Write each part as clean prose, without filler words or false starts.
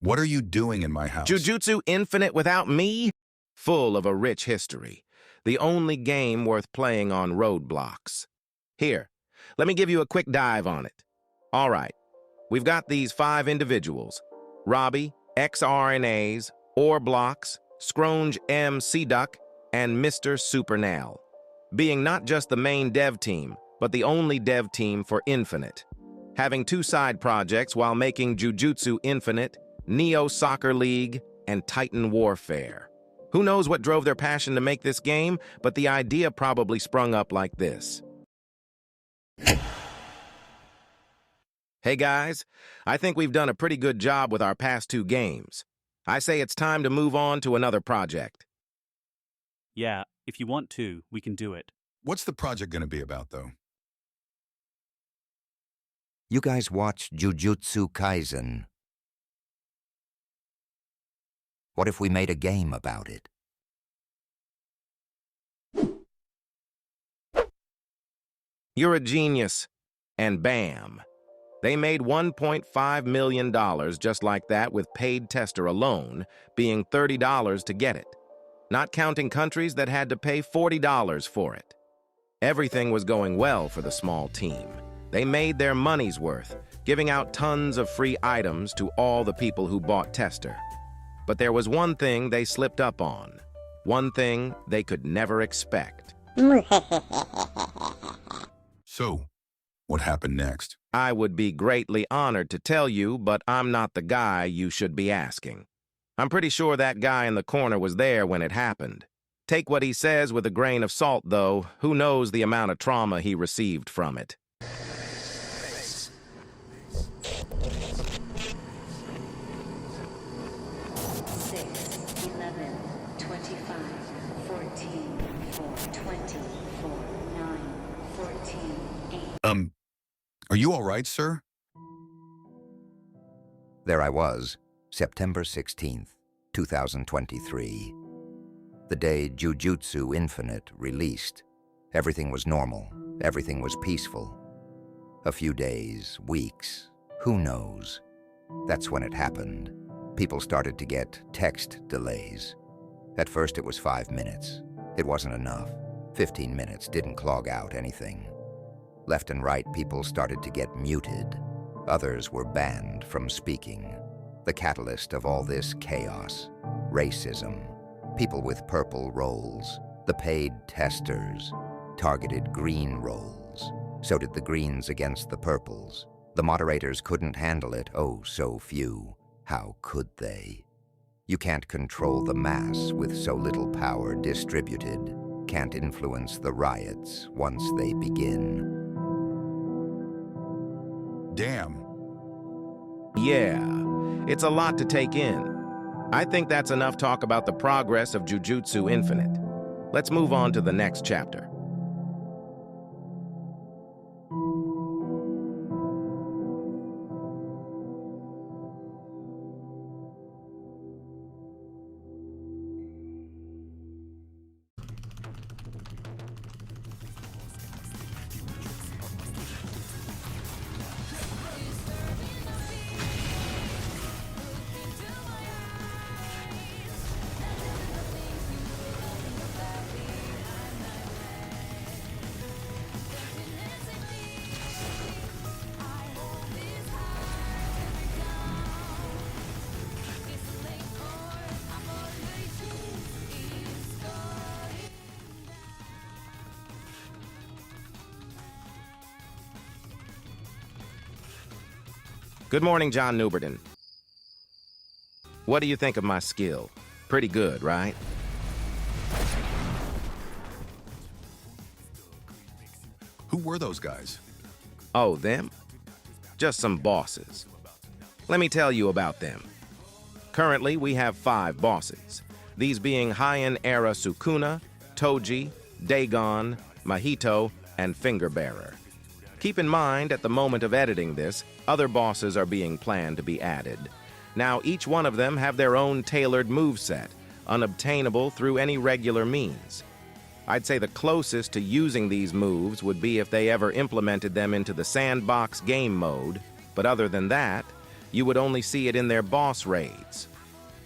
What are you doing in my house? Jujutsu Infinite without me? Full of a rich history. The only game worth playing on roblox. Here, let me give you a quick dive on it. All right, we've got these 5 individuals. Robbie, XRNAs, Orblox, Scronge M. Duck, and Mr. Supernal. Being not just the main dev team, but the only dev team for Infinite. Having 2 side projects while making Jujutsu Infinite, Neo Soccer League, and Titan Warfare. Who knows what drove their passion to make this game, but the idea probably sprung up like this. Hey guys, I think we've done a pretty good job with our past 2 games. I say it's time to move on to another project. Yeah, if you want to, we can do it. What's the project going to be about, though? You guys watch Jujutsu Kaisen. What if we made a game about it? You're a genius. And bam. They made $1.5 million just like that with paid tester alone, being $30 to get it. Not counting countries that had to pay $40 for it. Everything was going well for the small team. They made their money's worth, giving out tons of free items to all the people who bought tester. But there was one thing they slipped up on. One thing they could never expect. So, what happened next? I would be greatly honored to tell you, but I'm not the guy you should be asking. I'm pretty sure that guy in the corner was there when it happened. Take what he says with a grain of salt, though. Who knows the amount of trauma he received from it. Are you all right, sir? There I was, September 16th, 2023. The day Jujutsu Infinite released. Everything was normal. Everything was peaceful. A few days, weeks, who knows? That's when it happened. People started to get text delays. At first it was 5 minutes. It wasn't enough. 15 minutes didn't clog out anything. Left and right, people started to get muted. Others were banned from speaking. The catalyst of all this chaos, racism, people with purple roles, the paid testers, targeted green roles. So did the greens against the purples. The moderators couldn't handle it, oh, so few. How could they? You can't control the mass with so little power distributed, can't influence the riots once they begin. Damn. Yeah, it's a lot to take in. I think that's enough talk about the progress of Jujutsu Infinite. Let's move on to the next chapter. Good morning, John Newberton. What do you think of my skill? Pretty good, right? Who were those guys? Oh, them? Just some bosses. Let me tell you about them. Currently, we have 5 bosses. These being Heian Era Sukuna, Toji, Dagon, Mahito, and Fingerbearer. Keep in mind, at the moment of editing this, other bosses are being planned to be added. Now, each one of them have their own tailored moveset, unobtainable through any regular means. I'd say the closest to using these moves would be if they ever implemented them into the sandbox game mode, but other than that, you would only see it in their boss raids.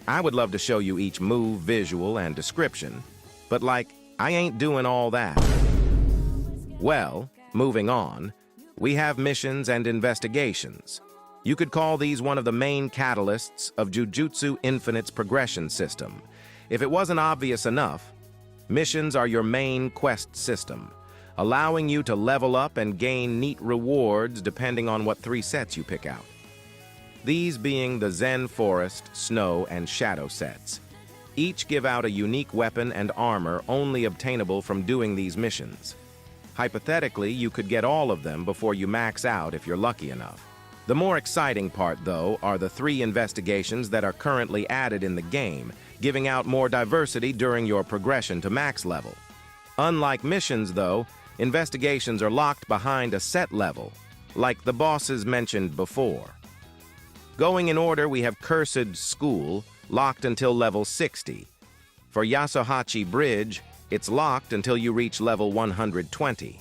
I would love to show you each move, visual, and description, but I ain't doing all that. Well, moving on, we have missions and investigations. You could call these one of the main catalysts of Jujutsu Infinite's progression system. If it wasn't obvious enough, missions are your main quest system, allowing you to level up and gain neat rewards depending on what 3 sets you pick out. These being the Zen Forest, Snow, and Shadow sets. Each give out a unique weapon and armor only obtainable from doing these missions. Hypothetically, you could get all of them before you max out if you're lucky enough. The more exciting part, though, are the 3 investigations that are currently added in the game, giving out more diversity during your progression to max level. Unlike missions, though, investigations are locked behind a set level, like the bosses mentioned before. Going in order, we have Cursed School, locked until level 60. For Yasuhachi Bridge, it's locked until you reach level 120.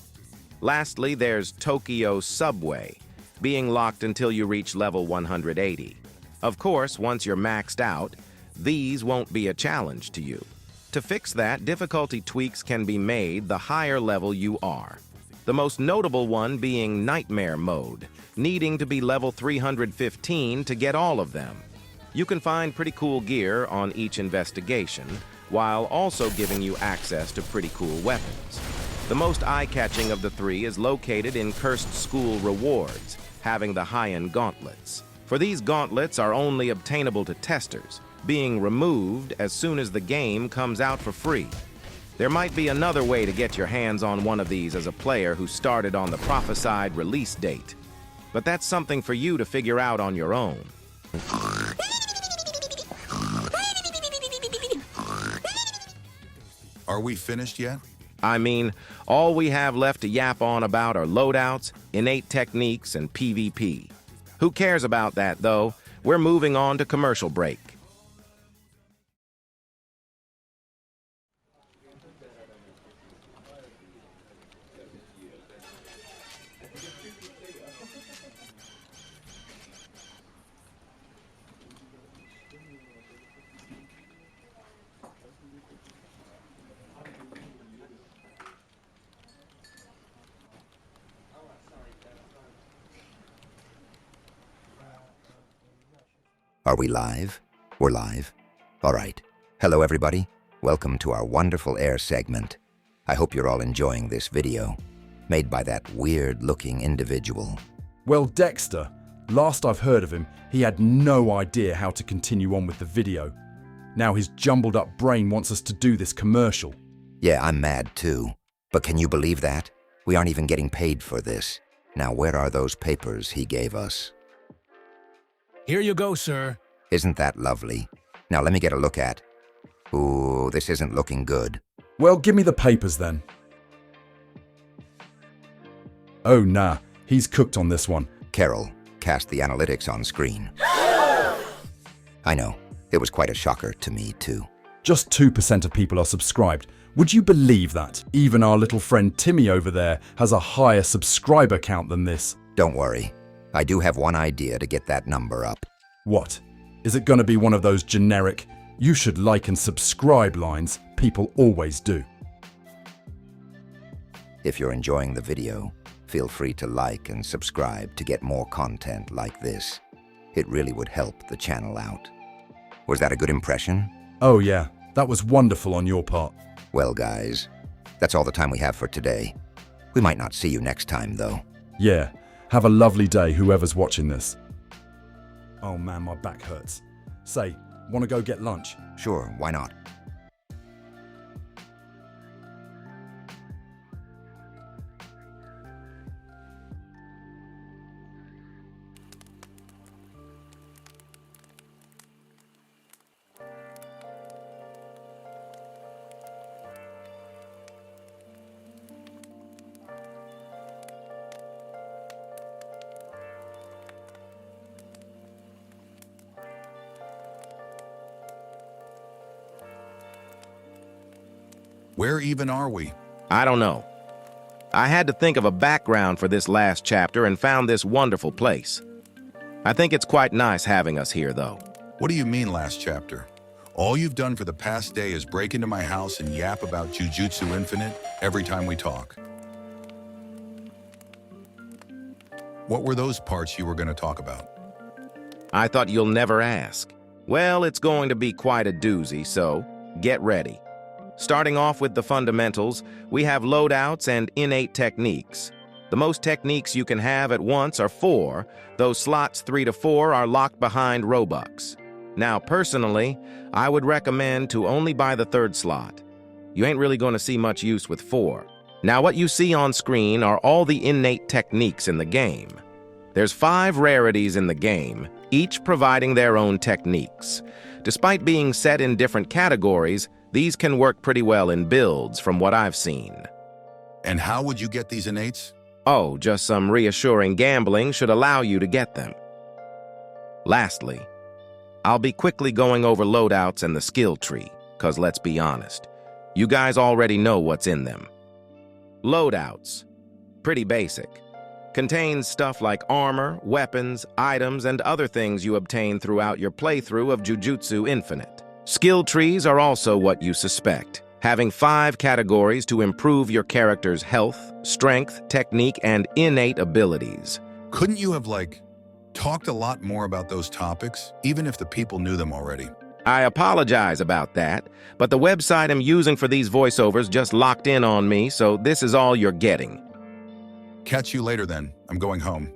Lastly, there's Tokyo Subway, being locked until you reach level 180. Of course, once you're maxed out, these won't be a challenge to you. To fix that, difficulty tweaks can be made the higher level you are. The most notable one being Nightmare Mode, needing to be level 315 to get all of them. You can find pretty cool gear on each investigation, while also giving you access to pretty cool weapons. The most eye-catching of the 3 is located in Cursed School Rewards, having the high-end gauntlets. For these gauntlets are only obtainable to testers, being removed as soon as the game comes out for free. There might be another way to get your hands on one of these as a player who started on the prophesied release date, but that's something for you to figure out on your own. Are we finished yet? I mean, all we have left to yap on about are loadouts, innate techniques, and PvP. Who cares about that, though? We're moving on to commercial break. Are we live? We're live. All right. Hello, everybody. Welcome to our wonderful air segment. I hope you're all enjoying this video, made by that weird-looking individual. Well, Dexter, last I've heard of him, he had no idea how to continue on with the video. Now his jumbled-up brain wants us to do this commercial. Yeah, I'm mad too. But can you believe that? We aren't even getting paid for this. Now, where are those papers he gave us? Here you go, sir. Isn't that lovely? Now let me get a look at. Ooh, this isn't looking good. Well, give me the papers then. Oh, nah, he's cooked on this one. Carol, cast the analytics on screen. I know, it was quite a shocker to me too. Just 2% of people are subscribed. Would you believe that? Even our little friend Timmy over there has a higher subscriber count than this. Don't worry, I do have one idea to get that number up. What? Is it going to be one of those generic, you should like and subscribe lines people always do? If you're enjoying the video, feel free to like and subscribe to get more content like this. It really would help the channel out. Was that a good impression? Oh yeah, that was wonderful on your part. Well, guys, that's all the time we have for today. We might not see you next time, though. Yeah, have a lovely day, whoever's watching this. Oh man, my back hurts. Say, want to go get lunch? Sure, why not? Where even are we? I don't know. I had to think of a background for this last chapter and found this wonderful place. I think it's quite nice having us here, though. What do you mean last chapter? All you've done for the past day is break into my house and yap about Jujutsu Infinite every time we talk. What were those parts you were going to talk about? I thought you'll never ask. Well, it's going to be quite a doozy, so get ready. Starting off with the fundamentals, we have loadouts and innate techniques. The most techniques you can have at once are 4, though slots 3 to 4 are locked behind Robux. Now, personally, I would recommend to only buy the 3rd slot. You ain't really going to see much use with 4. Now, what you see on screen are all the innate techniques in the game. There's 5 rarities in the game, each providing their own techniques. Despite being set in different categories, these can work pretty well in builds from what I've seen. And how would you get these innates? Oh, just some reassuring gambling should allow you to get them. Lastly, I'll be quickly going over loadouts and the skill tree, because let's be honest, you guys already know what's in them. Loadouts. Pretty basic. Contains stuff like armor, weapons, items, and other things you obtain throughout your playthrough of Jujutsu Infinite. Skill trees are also what you suspect, having 5 categories to improve your character's health, strength, technique, and innate abilities. Couldn't you have, talked a lot more about those topics, even if the people knew them already? I apologize about that, but the website I'm using for these voiceovers just locked in on me, so this is all you're getting. Catch you later then. I'm going home.